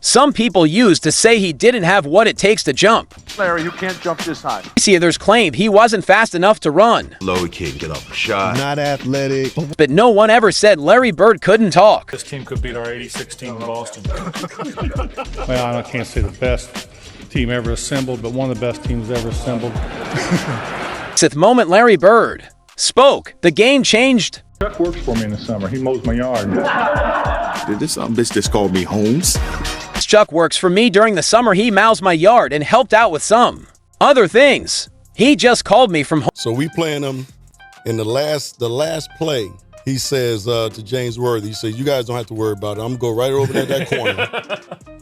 some people used to say he didn't have what it takes to jump. Larry, you can't jump this high. See, others claimed he wasn't fast enough to run. Low kid, get off a shot. Not athletic. But no one ever said Larry Bird couldn't talk. This team could beat our 86 team in Boston. Well, I can't say the best team ever assembled, but one of the best teams ever assembled. The moment Larry Bird spoke, the game changed. Chuck works for me in the summer. He mows my yard. Did this bitch just called me Holmes? Chuck works for me during the summer. He mows my yard and helped out with some other things. He just called me from home. So we playing them in the last play. He says to James Worthy, he said, you guys don't have to worry about it. I'm going to go right over there that corner.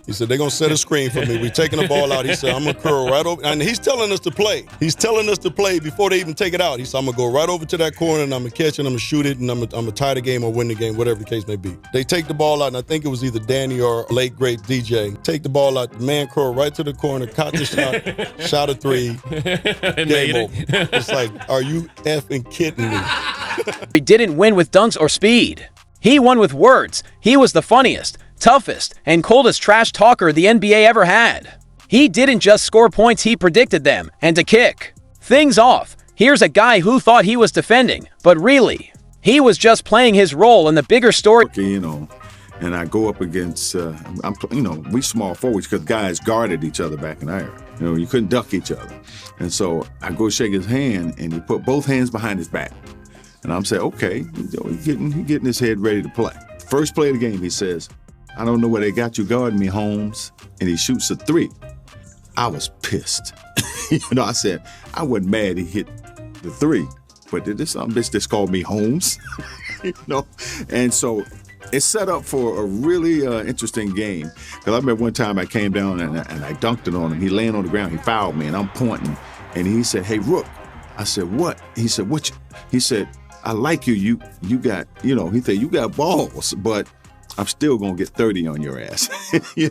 He said, they're going to set a screen for me. We're taking the ball out. He said, I'm going to curl right over. And he's telling us to play. He's telling us to play before they even take it out. He said, I'm going to go right over to that corner, and I'm going to catch it, and I'm going to shoot it, and I'm going to tie the game or win the game, whatever the case may be. They take the ball out, and I think it was either Danny or late, great DJ. Take the ball out, the man curl right to the corner, caught the shot, shot a three, game over. It's like, are you effing kidding me? He didn't win with dunks or speed. He won with words. He was the funniest, toughest, and coldest trash talker the NBA ever had. He didn't just score points, he predicted them. And to kick things off, here's a guy who thought he was defending, but really, he was just playing his role in the bigger story. You know, and I go up against, we small forwards because guys guarded each other back in there. You know, you couldn't duck each other. And so I go shake his hand, and he put both hands behind his back. And I'm saying, okay, he's getting his head ready to play. First play of the game, he says, I don't know where they got you guarding me, Holmes. And he shoots a three. I was pissed. I said, I wasn't mad he hit the three, but did this bitch just called me Holmes? And so it's set up for a really interesting game. Because I remember one time I came down and I dunked it on him. He laying on the ground, he fouled me, and I'm pointing. And he said, hey, Rook. I said, what? He said, what? He said, I like you. You got, he said, you got balls, but I'm still going to get 30 on your ass. He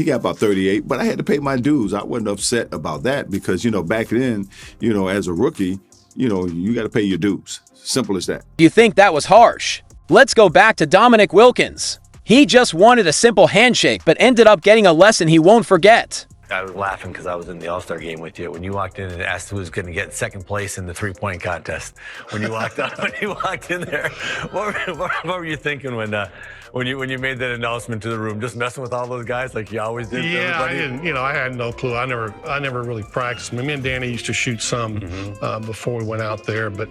got about 38, but I had to pay my dues. I wasn't upset about that because, back then, as a rookie, you got to pay your dues. Simple as that. You think that was harsh? Let's go back to Dominic Wilkins. He just wanted a simple handshake, but ended up getting a lesson he won't forget. I was laughing because I was in the All-Star game with you when you walked in and asked who was going to get second place in the three-point contest. When you walked in there, what were you thinking when you made that announcement to the room? Just messing with all those guys like you always did. Yeah, everybody? I didn't. I had no clue. I never really practiced. Me and Danny used to shoot some before we went out there, but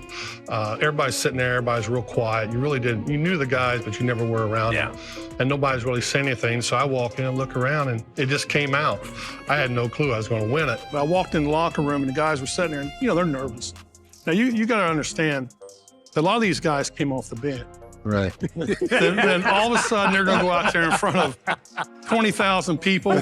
everybody's sitting there. Everybody's real quiet. You really didn't. You knew the guys, but you never were around them. And nobody's really saying anything. So I walk in and look around, and it just came out. I had no clue I was going to win it. But I walked in the locker room, and the guys were sitting there, and they're nervous. Now you got to understand that a lot of these guys came off the bench. Right. Then all of a sudden, they're going to go out there in front of 20,000 people,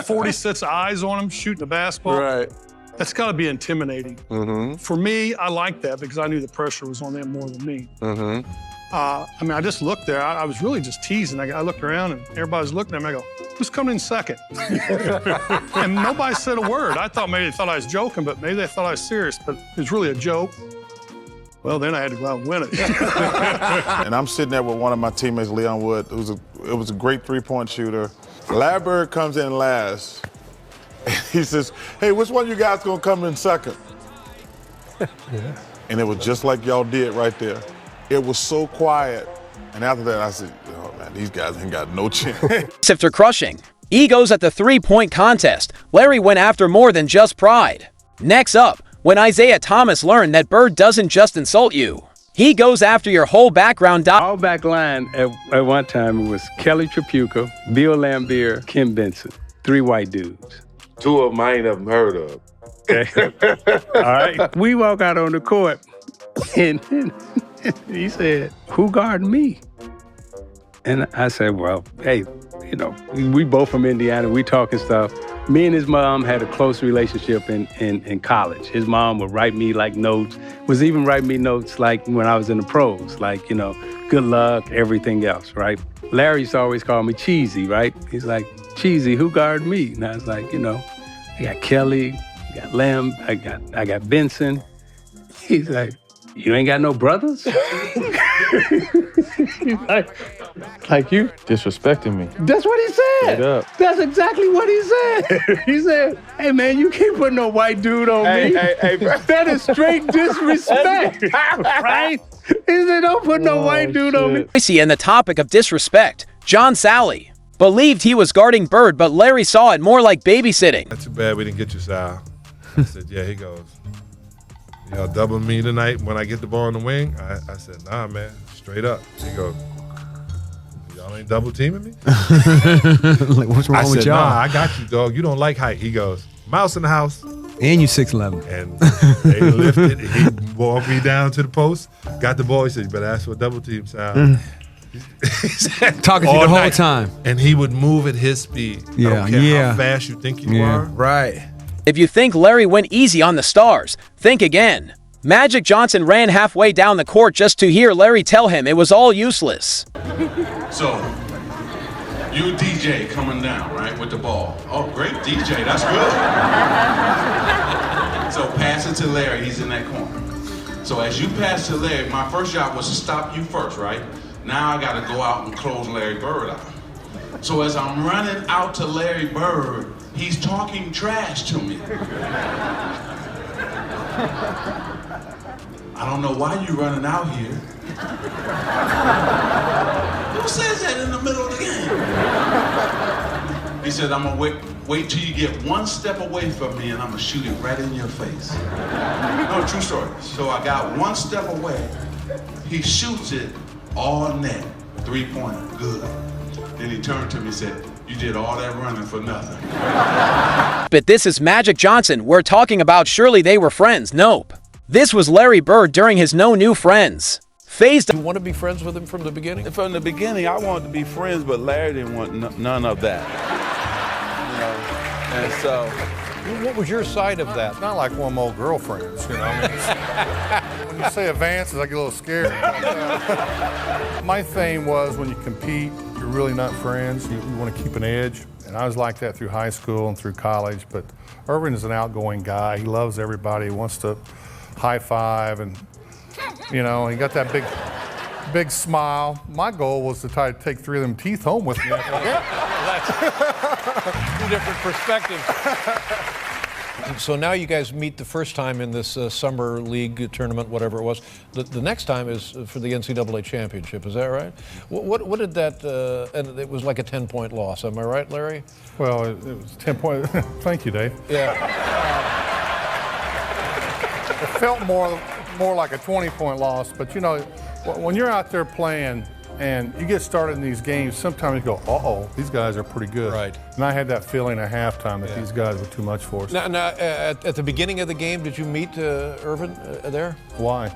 46 eyes on them, shooting a basketball. Right. That's got to be intimidating. Mm-hmm. For me, I liked that because I knew the pressure was on them more than me. Mm-hmm. I just looked there. I was really just teasing. I looked around, and everybody's looking at me. I go, who's coming in second? And nobody said a word. I thought maybe they thought I was joking, but maybe they thought I was serious, but it was really a joke. Well, then I had to go out and win it. And I'm sitting there with one of my teammates, Leon Wood. It was a great three-point shooter. Larry Bird comes in last. He says, hey, which one of you guys gonna come in second? Yeah. And it was just like y'all did right there. It was so quiet. And after that, I said, oh man, these guys ain't got no chance. After crushing egos at the three-point contest, Larry went after more than just pride. Next up, when Isaiah Thomas learned that Bird doesn't just insult you, he goes after your whole background. Our back line at one time it was Kelly Tripucka, Bill Lambier, Kim Benson. 3 white dudes. 2 of them I ain't ever heard of. Okay. All right. We walk out on the court, and he said, who guarding me? And I said, well, hey, we both from Indiana. We talking stuff. Me and his mom had a close relationship in college. His mom would write me notes, was even writing me notes like when I was in the pros, good luck, everything else, right? Larry used to always call me Cheesy, right? He's like, Cheesy, who guarded me? And I was like, I got Kelly, I got Lamb, I got Benson. He's like, you ain't got no brothers? He's like, Like you disrespecting me. That's what he said. Straight up. That's exactly what he said. He said, hey, man, you can't put no white dude on me. Hey, bro. That is straight disrespect, right? He said, don't put no white dude on me. And the topic of disrespect, John Sally believed he was guarding Bird, but Larry saw it more like babysitting. That's too bad we didn't get you, Sal. I said, yeah, he goes, y'all double me tonight when I get the ball in the wing? I said, nah, man, straight up. He goes, y'all ain't double teaming me? Like, what's wrong with y'all? Nah, I got you, dog. You don't like height. He goes, mouse in the house. And you 6'11". And they lifted. He walked me down to the post, got the ball. He said, you better ask for a double team, Sal. Talking to you the whole time. And he would move at his speed. Yeah, I don't care how fast you think you are. Right. If you think Larry went easy on the Stars, think again. Magic Johnson ran halfway down the court just to hear Larry tell him it was all useless. So, you DJ coming down, right, with the ball. Oh, great DJ, that's good. So pass it to Larry, he's in that corner. So as you pass to Larry, my first job was to stop you first, right? Now I gotta go out and close Larry Bird out. So as I'm running out to Larry Bird, he's talking trash to me. I don't know why you running out here. Who says that in the middle of the game? He said, I'm gonna wait till you get one step away from me and I'm gonna shoot it right in your face. No, true story. So I got one step away. He shoots it all net, 3-pointer, good. Then he turned to me and said, you did all that running for nothing. But this is Magic Johnson. We're talking about surely they were friends. Nope. This was Larry Bird during his no new friends. Phased. You want to be friends with him from the beginning? From the beginning, I wanted to be friends, but Larry didn't want none of that. You know, and so. What was your side of that? It's not like one of my old girlfriends, you know. When you say advances, I get a little scared. My thing was when you compete, you're really not friends. You want to keep an edge. And I was like that through high school and through college. But Irvin is an outgoing guy. He loves everybody. He wants to high five. And, you know, he got that big smile. My goal was to try to take 3 of them teeth home with me. Two different perspectives. So now you guys meet the first time in this summer league tournament, whatever it was. The next time is for the NCAA championship. Is that right? What did that? And it was like a 10-point loss. Am I right, Larry? Well, it was 10 point. Thank you, Dave. Yeah. It felt more like a 20-point loss, but you know, when you're out there playing and you get started in these games, sometimes you go, uh-oh, these guys are pretty good. Right. And I had that feeling at halftime that these guys were too much for us. Now at the beginning of the game, did you meet Irvin there? Why?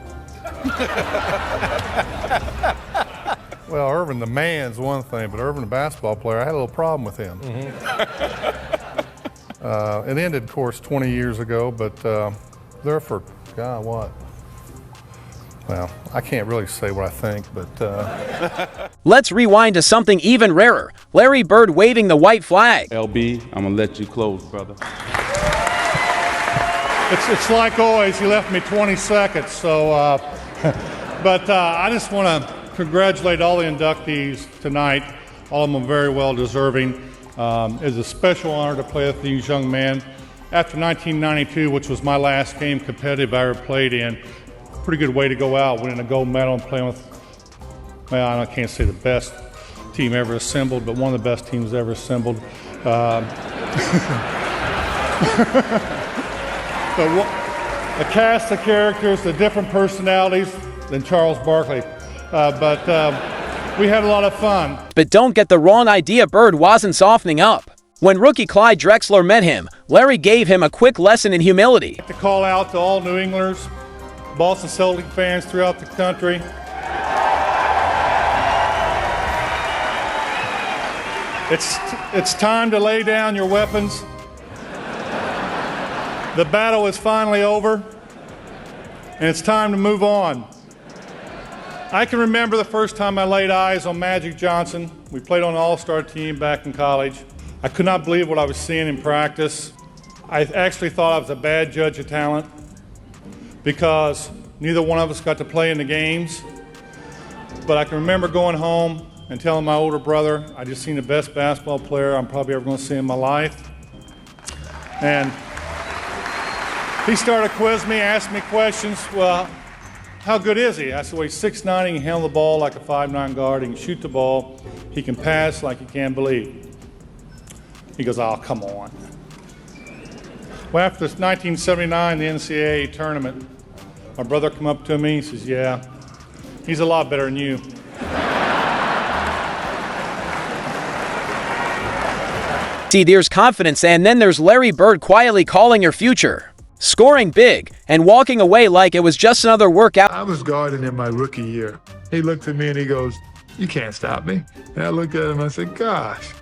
Well, Irvin the man's one thing, but Irvin the basketball player, I had a little problem with him. Mm-hmm. It ended, of course, 20 years ago, but there for, God, what? Well, I can't really say what I think, but... Let's rewind to something even rarer. Larry Bird waving the white flag. LB, I'm going to let you close, brother. It's like always, you left me 20 seconds, so... but I just want to congratulate all the inductees tonight. All of them are very well deserving. It's a special honor to play with these young men. After 1992, which was my last game competitive I ever played in, pretty good way to go out, winning a gold medal and playing with, well, I can't say the best team ever assembled, but one of the best teams ever assembled. But the cast of characters, the different personalities than Charles Barkley. But we had a lot of fun. But don't get the wrong idea, Bird wasn't softening up. When rookie Clyde Drexler met him, Larry gave him a quick lesson in humility. To call out to all New Englanders, Boston Celtics fans throughout the country. It's time to lay down your weapons. The battle is finally over, and it's time to move on. I can remember the first time I laid eyes on Magic Johnson. We played on an all-star team back in college. I could not believe what I was seeing in practice. I actually thought I was a bad judge of talent because neither one of us got to play in the games. But I can remember going home and telling my older brother I just seen the best basketball player I'm probably ever going to see in my life. And he started quizzing me, asking me questions. Well, how good is he? I said, well, he's 6'9", he can handle the ball like a 5'9" guard, he can shoot the ball, he can pass like you can't believe. He goes, oh, come on. Well, after this 1979, the NCAA tournament, my brother come up to me, he says, yeah, he's a lot better than you. See, there's confidence, and then there's Larry Bird quietly calling your future, scoring big, and walking away like it was just another workout. I was guarding in my rookie year. He looked at me and he goes, you can't stop me. And I looked at him and I said, gosh,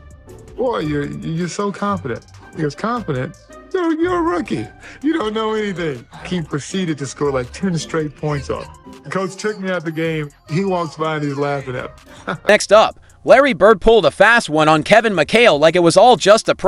boy, you're so confident. He goes, confident? You're a rookie. You don't know anything. He proceeded to score like 10 straight points off. The coach took me out the game. He walks by and he's laughing at me. Next up, Larry Bird pulled a fast one on Kevin McHale like it was all just a prank.